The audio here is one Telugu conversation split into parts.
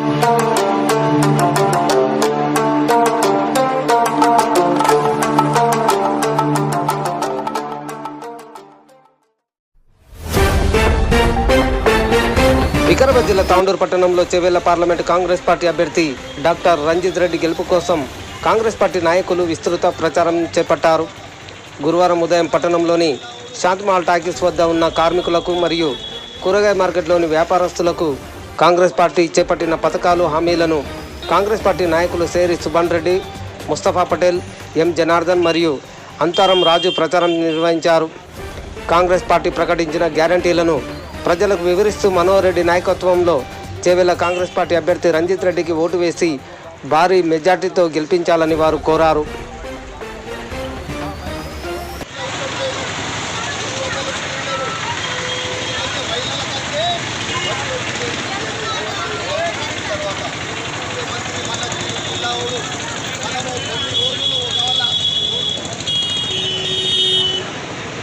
వికారాబాద్ జిల్లా తాండూరు పట్టణంలో చేవేళ్ల పార్లమెంటు కాంగ్రెస్ పార్టీ అభ్యర్థి డాక్టర్ రంజిత్ రెడ్డి గెలుపు కోసం కాంగ్రెస్ పార్టీ నాయకులు విస్తృత ప్రచారం చేపట్టారు. గురువారం ఉదయం పట్టణంలోని శాంతిమహల్ టాకీస్ వద్ద ఉన్న కార్మికులకు మరియు కూరగాయ మార్కెట్లోని వ్యాపారస్తులకు కాంగ్రెస్ పార్టీ చేపట్టిన పథకాలు, హామీలను కాంగ్రెస్ పార్టీ నాయకులు సేరి సుభాన్ రెడ్డి, ముస్తఫా పటేల్, ఎం జనార్దన్ మరియు అంతారం రాజు ప్రచారం నిర్వహించారు. కాంగ్రెస్ పార్టీ ప్రకటించిన గ్యారంటీలను ప్రజలకు వివరిస్తూ మనోహర్ రెడ్డి నాయకత్వంలో చేవేళ్ల కాంగ్రెస్ పార్టీ అభ్యర్థి రంజిత్ రెడ్డికి ఓటు వేసి భారీ మెజార్టీతో గెలిపించాలని వారు కోరారు.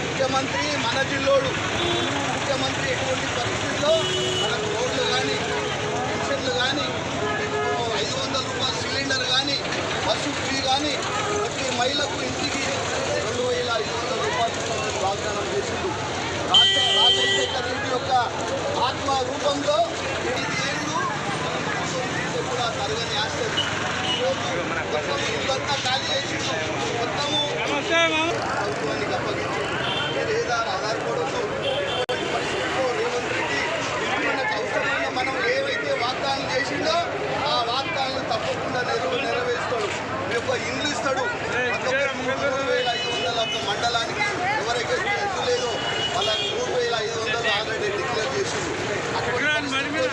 ముఖ్యమంత్రి మన జిల్లోడు ముఖ్యమంత్రి ఎటువంటి పరిస్థితుల్లో మనకు రోడ్లు కానీ, పెన్షన్లు కానీ, 500 రూపాయల సిలిండర్ కానీ, బస్సు ఫ్రీ కానీ, ప్రతి మహిళకు ఇంటికి 2500 రూపాయలు వాగ్దానం చేసిండు. రాజశేఖర్ రెడ్డి యొక్క ఆత్మ రూపంలో ఇది దేవుడు కూడా తరగని ఆశ్చర్యం. ఇదంతా ఖాళీ చేసిండు, మొత్తము ప్రభుత్వానికి అప్పగించింది. లేదా ఆధారపడవచ్చు. పరిస్థితుల్లో రేవంత్ రెడ్డి మనకు అవసరమైన మనం ఏవైతే వాగ్దానం చేసిండో ఆ వాగ్దానాలు తప్పకుండా నెరవేరుస్తాడు. ఒక ఇండ్లు ఇస్తాడు. 3500 ఒక మండలానికి ఎవరైతే ఇల్లు లేదో వాళ్ళకి 3500 ఆల్రెడీ డిక్లేర్ చేసిండు. అటువంటి మీరు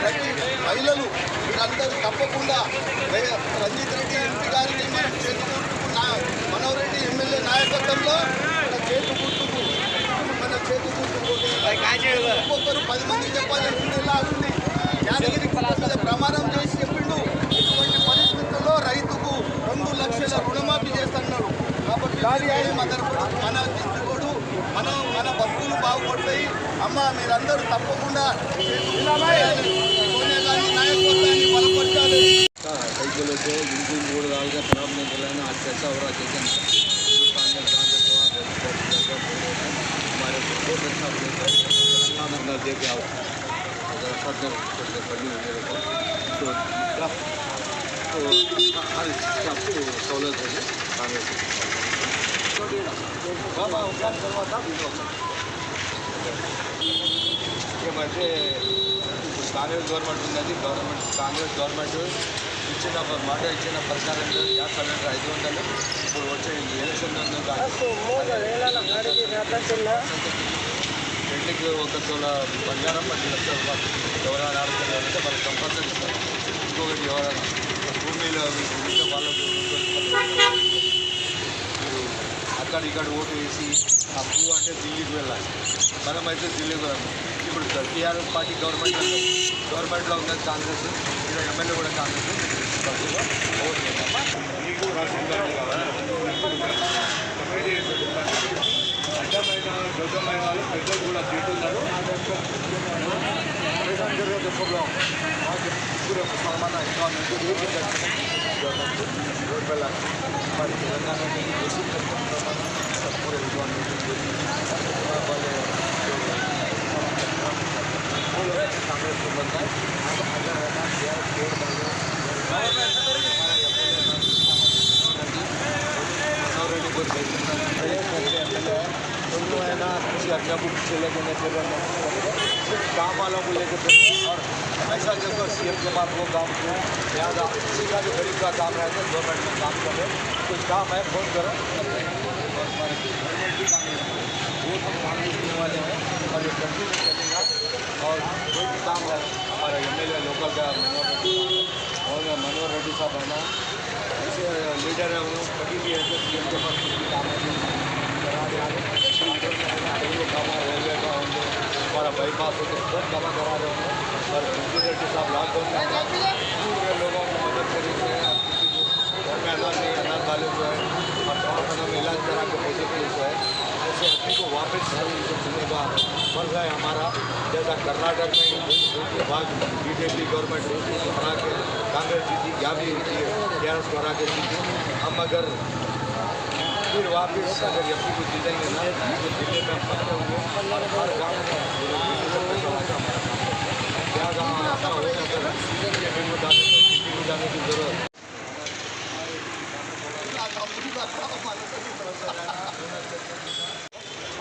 ప్రతి మహిళలు మీరందరూ తప్పకుండా రంజిత్ రెడ్డి ఎంపీ గారికి మనం మనోహర్ రెడ్డి ఎమ్మెల్యే నాయకత్వంలో మన చేతు గుర్తుకు ఒక్కొక్కరు 10 మంది చెప్పాలి. 2 నెలలు ఆగుంది. యాదగిరి మీద ప్రమాణం చేసి చెప్పిండు ఇటువంటి పరిస్థితుల్లో రైతుకు 2 లక్షల రుణమాఫీ చేస్తున్నాడు. కాబట్టి మన దిద్దుకోడు మన బతుకులు బాగుపడతాయి. అమ్మ మీరందరూ తప్పకుండా సోనియా గాంధీ నాయకత్వాన్ని బలపరచాలి. साइकिलों को बिल्कुल रोड डाल कर खराब नहीं चलाना। आज कैसा हो रहा है हमारे बहुत अच्छा तेलंगाना दे के आओ अगर फर्दर बनी मेरे को तो हर चीज़ का आपको सहूलत है कांग्रेस ఏమంటే కాంగ్రెస్ గవర్నమెంట్ ఉన్నది. కాంగ్రెస్ గవర్నమెంట్ ఇచ్చిన మాట ఇచ్చిన ప్రకారంగా గ్యాస్ సిలిండర్ 500 ఇప్పుడు వచ్చే ఎలక్షన్ ఇంటికి 1 తోల బంగారం 10 లక్షల రూపాయలు ఎవరైనా ఆడుతున్నారంటే వాళ్ళకి కంపల్సరీ ఇస్తారు. ఇంకొకటి ఎవరైనా భూమిలో వాళ్ళకు అక్కడ ఇక్కడ ఓటు వేసి అప్పు అంటే ఢిల్లీకి వెళ్ళాలి. మనమైతే ఢిల్లీకి వెళ్ళాలి. ఇప్పుడు టీఆర్ఎస్ పార్టీ గవర్నమెంట్లో ఉన్నది కాంగ్రెస్, ఇక్కడ ఎమ్మెల్యే కూడా కాంగ్రెస్. ఓటు వేద్దామా? మీకు రాష్ట్రం కావాలి. అడ్డమైన దొడ్డమైన వాళ్ళు పెద్దలు కూడా తింటున్నారు. पूरे मुसलमान इकॉनमी हमारी तेलंगाना में बेसिक सब पूरे इकॉनमी वाले कांग्रेस को बनता है। किसी अज्ञा को पीछे लेके सिर्फ गाँव वालों को लेकर और हमेशा देखो सीएम के बाद वो गाँव को याद किसी का जो गरीब का काम रहता है गवर्नमेंट में काम करे कुछ काम है फोन करो वो हम कांग्रेस देने वाले हैं और ये कंटिन्यू चलेगा। और कोई भी काम है हमारा एमएलए लोकल का मनोहर रेड्डी साहब है ना, ऐसे लीडर है उन्होंने कभी भी ऐसे सीएम के पास कुछ भी काम है करा रहे रेलवे का होंगे हमारा बाईपास होते सब जमा करा रहे होंगे। और रणजीत रेड्डी साहब लॉकडाउन में पूरे लोगों को मदद करेंगे। घर में अनाज नहीं अनाज वाले जो है और दवाखाना में इलाज करा के पैसे के लिए जो है ऐसे आदमी को वापस मिलेगा फर्ज है हमारा। जैसा कर्नाटक में दूसरे भाग बीजेपी गवर्नमेंट हरा के कांग्रेस जीती, यहाँ भी टीआरएस को हरा के जीती। हम अगर फिर वापस अगर एमपी को जीतेंगे ना तो दिल्ली में पकड़े होंगे और हर गाँव में क्या गाँव आता होगा अगर दिल्ली को जाने की जरूरत।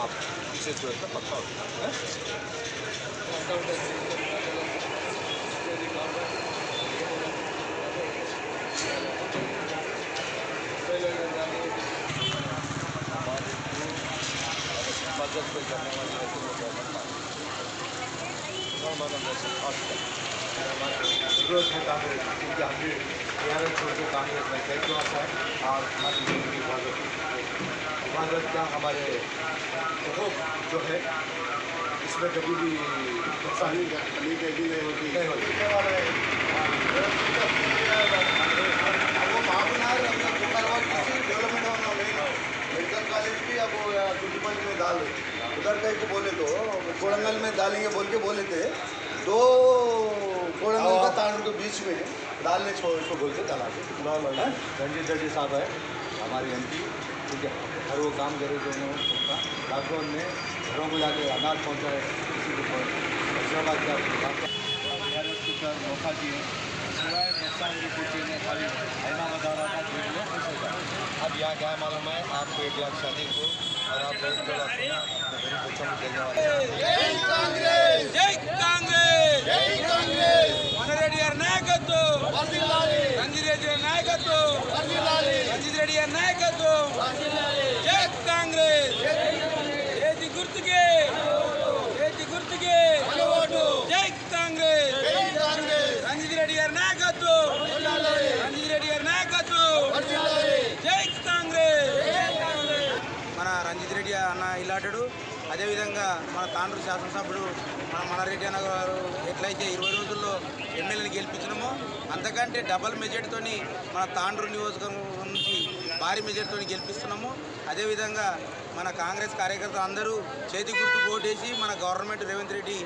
आप इसे जो है पक्का होता है मदद को करने वाले विरोध है कांग्रेस क्योंकि अभी टीआरएस छोड़ के कांग्रेस में कैसे आता है और हमारी हिफाजत का हमारे जो है इसमें कभी भी नुकसान नहीं होती मेडिकल कॉलेज भी अब टूटीपल्ली में डाल उधर कहीं को बोले तो कोड़ंगल में डालेंगे बोल के बोले थे, दो कोड़ंगल का तांडू के बीच में डालने इसको बोल के डाला। रंजीत रेड्डी साहब है हमारे एमपी, ठीक है, हर वो काम करे जो उनका लॉकडाउन में घरों को जाके अनाज पहुँचाए किसी को हैदराबाद का मौका दिए सिवाय नुकसान रिपोर्टिंग में खाली अहमदाबाद आ रहा था अब यहाँ क्या मालूम है आपको 1 लाख शादी को और आप बहुत बड़ा देने वाले जय कांग्रेस, जय कांग्रेस, जय कांग्रेस। రెడ్డి గారి నాయకత్వం, రంజిత్ రెడ్డి గారి నాయకత్వం, రంజిత్ రెడ్డి గారి నాయకత్వం, జై కాంగ్రెస్, చేతి గుర్తుకే, చేతి గుర్తుకే, జై కాంగ్రెస్, రంజిత్ రెడ్డి గారి నాయకత్వం, రంజిత్ రెడ్డి గారి నాయకత్వం, జై కాంగ్రెస్. మన రంజిత్ రెడ్డి అన్న ఇల్లాటడు, అదేవిధంగా మన తాండ్రు శాసనసభ్యుడు మన రెడ్డి అన్న గారు ఎట్లయితే 20 రోజుల్లో ఎమ్మెల్యేని గెలిపించినామో అంతకంటే డబల్ మెజార్టీతో మన తాండ్రు నియోజకవర్గం నుంచి భారీ మెజార్టీతో గెలిపిస్తున్నాము. అదేవిధంగా మన కాంగ్రెస్ కార్యకర్తలు అందరూ చేతి గుర్తు ఓటేసి మన గవర్నమెంట్ రేవంత్ రెడ్డి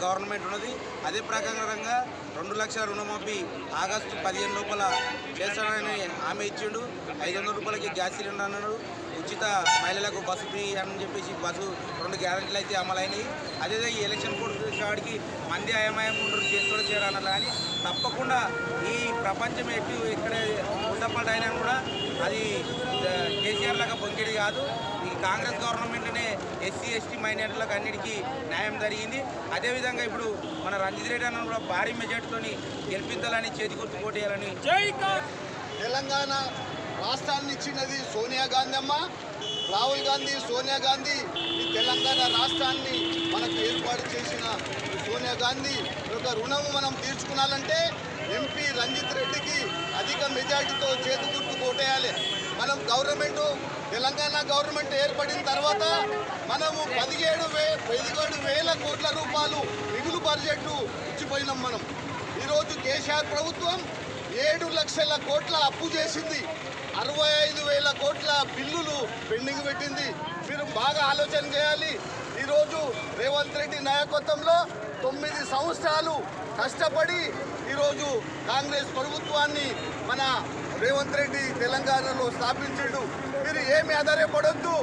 గవర్నమెంట్ ఉన్నది. అదే ప్రకారంగా 2 లక్షల రుణమాఫీ ఆగస్టు 15 లోపల చేస్తానని హామీ ఇచ్చిండు. 500 రూపాయలకి గ్యాస్ సిలిండర్ అన్నాడు. ఉచిత మహిళలకు బస్సు ఫ్రీ అని చెప్పేసి బస్సు 2 గ్యారెంటీలు అయితే అమలైనవి. అదేవిధంగా ఈ ఎలక్షన్ కోడ్ వాడికి మంది అయమయం ఉండరు చేతులు చేయాలన్నారు. కానీ తప్పకుండా ఈ ప్రపంచం ఎక్కడ ఉత్తపల్లి అయినా కూడా అది కేసీఆర్ లాగా పొంగేది కాదు. ఈ కాంగ్రెస్ గవర్నమెంట్నే ఎస్సీ ఎస్టీ మైనారిటీలకు అన్నిటికీ న్యాయం జరిగింది. అదేవిధంగా ఇప్పుడు మన రంజిత్ రెడ్డి అన్న కూడా భారీ మెజార్టీతో గెలిపించాలని చేతి గుర్తు పోటీయాలని తెలంగాణ రాష్ట్రాన్ని ఇచ్చినది సోనియా గాంధీ అమ్మ, రాహుల్ గాంధీ, సోనియా గాంధీ. ఈ తెలంగాణ రాష్ట్రాన్ని మనకు ఏర్పాటు చేసిన సోనియా గాంధీ యొక్క రుణము మనం తీర్చుకున్నాలంటే ఎంపీ రంజిత్ రెడ్డికి అధిక మెజార్టీతో చేతి గుర్తు కోటేయాలి. మనం తెలంగాణ గవర్నమెంట్ ఏర్పడిన తర్వాత మనము 17,000 కోట్ల రూపాయలు మిగులు బడ్జెట్ ఇచ్చిపోయినాం. మనం ఈరోజు కేసీఆర్ ప్రభుత్వం 7 లక్షల కోట్ల అప్పు చేసింది, 65,000 కోట్ల బిల్లులు పెండింగ్ పెట్టింది. మీరు బాగా ఆలోచన చేయాలి. ఈరోజు రేవంత్ రెడ్డి నాయకత్వంలో 9 సంవత్సరాలు కష్టపడి ఈరోజు కాంగ్రెస్ ప్రభుత్వాన్ని మన రేవంత్ రెడ్డి తెలంగాణలో స్థాపించాడు. మీరు ఏమి ఆధారపడొద్దు.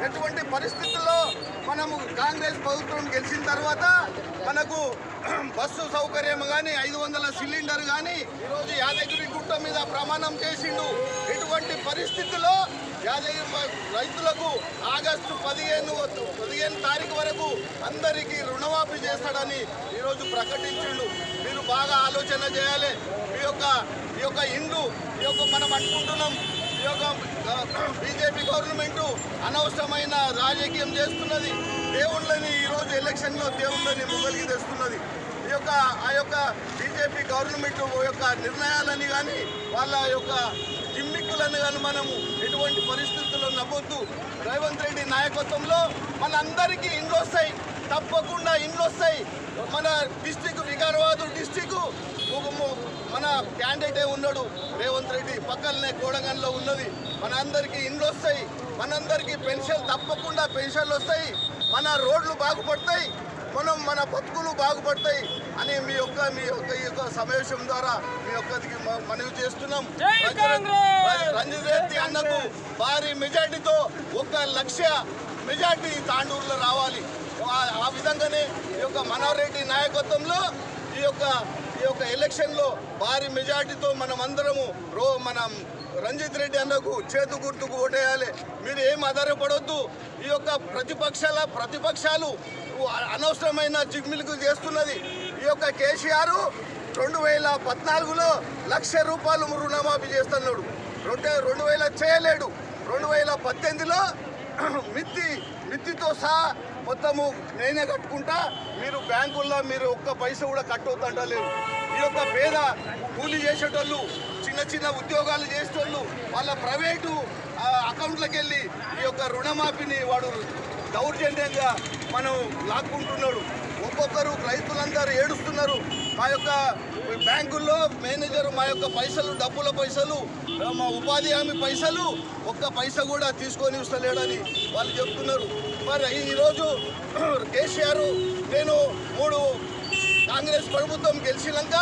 ఎటువంటి పరిస్థితుల్లో మనము కాంగ్రెస్ ప్రభుత్వం గెలిచిన తర్వాత మనకు బస్సు సౌకర్యం కానీ 500 సిలిండర్ కానీ ఈరోజు యాదగిరి గుట్ట మీద ప్రమాణం చేసిండు. ఎటువంటి పరిస్థితుల్లో యాదగిరి రైతులకు ఆగస్టు 15 తారీఖు వరకు అందరికీ రుణమాఫీ చేస్తాడని ఈరోజు ప్రకటించిండు. మీరు బాగా ఆలోచన చేయాలి. ఈ యొక్క ఇండ్లు మనం అనుకుంటున్నాం, ఈ యొక్క బీజేపీ గవర్నమెంట్ అనవసరమైన రాజకీయం చేస్తున్నది. దేవుళ్ళని ఈరోజు ఎలక్షన్లో దేవుళ్ళని ముంగలికి తెస్తున్నది. ఆ యొక్క బీజేపీ గవర్నమెంట్ యొక్క నిర్ణయాలని కానీ వాళ్ళ యొక్క జిమ్మిక్కులను కానీ మనము ఎటువంటి పరిస్థితుల్లో నమ్మొద్దు. రేవంత్ రెడ్డి నాయకత్వంలో మనందరికీ ఇండ్లు వస్తాయి, తప్పకుండా ఇండ్లు వస్తాయి. మన డిస్టిక్ వికారాబాద్ డిస్టిక్ మన క్యాండిడేటే ఉన్నాడు రేవంత్ రెడ్డి, పక్కనే కోడంగల్లో ఉన్నది. మనందరికీ ఇండ్లు వస్తాయి, మనందరికీ పెన్షన్ తప్పకుండా పెన్షన్లు వస్తాయి, మన రోడ్లు బాగుపడతాయి. మన బతుకులు బాగుపడతాయి అని మీ యొక్క ఈ యొక్క సమావేశం ద్వారా మీ యొక్కదికి మనవి చేస్తున్నాం. రంజిత్ రెడ్డి అన్నకు భారీ మెజార్టీతో 1 లక్ష మెజార్టీ తాండూరులో రావాలి. ఆ విధంగానే ఈ యొక్క మనోహర్ రెడ్డి నాయకత్వంలో ఈ యొక్క ఎలక్షన్లో భారీ మెజార్టీతో మనమందరము మనం రంజిత్ రెడ్డి అన్నకు చేతు గుర్తుకు ఓటేయాలి. మీరు ఏం ఆధారపడొద్దు. ఈ యొక్క ప్రతిపక్షాలు అనవసరమైన జిగ్మిల్కు చేస్తున్నది. ఈ యొక్క కేసీఆర్ 2014లో 1 లక్ష రూపాయలు రుణమాఫీ చేస్తున్నాడు. 2000 చేయలేడు. 2018లో మిత్తితో సహా మొత్తము నేనే కట్టుకుంటా, మీరు బ్యాంకుల్లో మీరు ఒక్క పైసా కూడా కట్టొద్దంటలేరు. ఈ యొక్క పేద కూలీ చేసేటోళ్ళు, చిన్న ఉద్యోగాలు చేసేటోళ్ళు వాళ్ళ ప్రైవేటు అకౌంట్లకు వెళ్ళి ఈ యొక్క రుణమాఫీని వాడు దౌర్జన్యంగా మనం లాక్కుంటున్నాడు. ఒక్కొక్కరు రైతులందరూ ఏడుస్తున్నారు. మా యొక్క బ్యాంకుల్లో మేనేజర్ మా యొక్క డబ్బుల పైసలు, మా ఉపాధి హామీ పైసలు 1 పైసా కూడా తీసుకొని ఇస్తలేడని వాళ్ళు చెప్తున్నారు. మరి ఈరోజు కేసీఆర్ నేను 3 కాంగ్రెస్ ప్రభుత్వం గెలిచినాక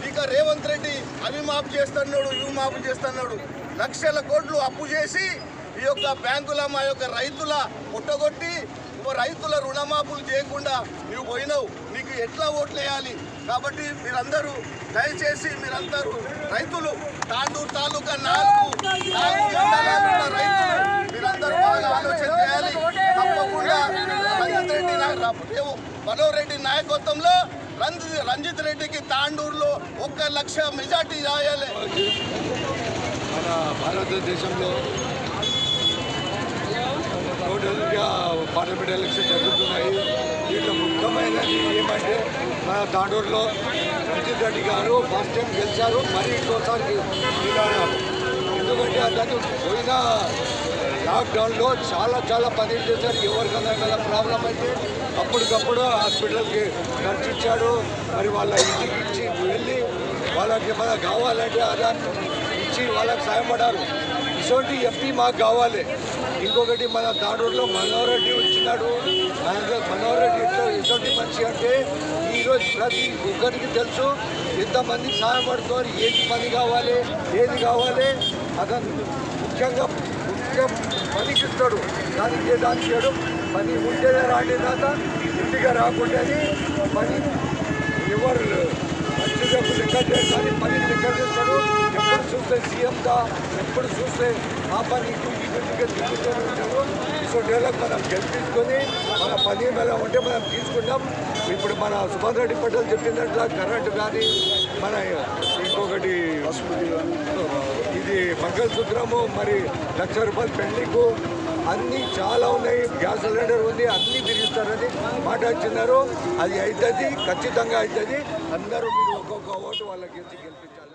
ఇక రేవంత్ రెడ్డి అవి మాఫ్ చేస్తున్నాడు, ఇవి మాఫ్ చేస్తున్నాడు. లక్షల కోట్లు అప్పు చేసి ఈ యొక్క బ్యాంకుల మా యొక్క రైతుల పుట్టగొట్టి రైతుల రుణమాఫీలు చేయకుండా నువ్వు పోయినావు. నీకు ఎట్లా ఓట్లు వేయాలి? కాబట్టి మీరందరూ దయచేసి రైతులు తాండూరు తాలూకా 4 మండలాలున్న రైతులు మీరందరూ బాగా ఆలోచన చేయాలి. తప్పకుండా మనోహర్ రెడ్డి నాయకత్వంలో రంజిత్ రెడ్డికి తాండూరులో 1 లక్ష మెజార్టీ రాయాలి. మన భారతదేశంలో టోటల్గా పార్లమెంట్ ఎలక్షన్ జరుగుతున్నాయి. దీంట్లో ముఖ్యమైనది ఏమంటే మన తాండూరులో రంజిత్ రెడ్డి గారు ఫస్ట్ టైం గెలిచారు, మరి ఇంకోసారి నిలబడారు. ఎందుకంటే అతను పోయిన లాక్డౌన్లో చాలా పని చేశారు. ఎవరికైనా ఏమైనా ప్రాబ్లం అయితే అప్పటికప్పుడు హాస్పిటల్కి ఖర్చు ఇచ్చాడు. మరి వాళ్ళ ఇంటికి ఇచ్చి వెళ్ళి వాళ్ళకి ఏమైనా కావాలంటే అదాన్ని ఇచ్చి వాళ్ళకి సాయపడారు. ఇటువంటి ఎంపీ మాకు కావాలి. ఇంకొకటి మన తాండూరులో మనోహర్ రెడ్డి వచ్చినాడు. మనోహర్ రెడ్డి ఎటువంటి మనిషి అంటే ఈరోజు ప్రతి ఒక్కరికి తెలుసు ఎంతమంది సహాయపడుతున్నారు, ఏది పని కావాలి, ఏది కావాలి. అతను ముఖ్య పనికి ఇస్తాడు. దానికి చేయడు. పని ఉంటేనే రాండి దాకా ఇంటిగా రాకుండానే పని ఎవరు మంచిగా లెక్క చేస్తాడు, పని లెక్క చేస్తాడు. ఎప్పుడు చూస్తే సీఎంగా, ఎప్పుడు చూస్తే ఆ పని ఇంటిగా తిరుగుతూనే ఉంటాడు. సో డెవలప్ మనం గెలిపించుకొని మన పని ఎలా ఉంటే మనం తీసుకుంటాం. ఇప్పుడు మన సుభాన్ రెడ్డి పటేల్ చెప్పినట్ల కరెంటు కానీ మన ఇంకొకటి ఇది మంగళసూత్రము, మరి 1 లక్ష రూపాయలు పెళ్లికు అన్నీ చాలా ఉన్నాయి. గ్యాస్ సిలిండర్ ఉంది, అన్నీ తిరిగిస్తారని మాట ఇచ్చినారు. అది అవుతుంది, ఖచ్చితంగా అవుతుంది. అందరూ మీరు ఒక్కొక్క ఓటు వాళ్ళకి గెలిపించాలి.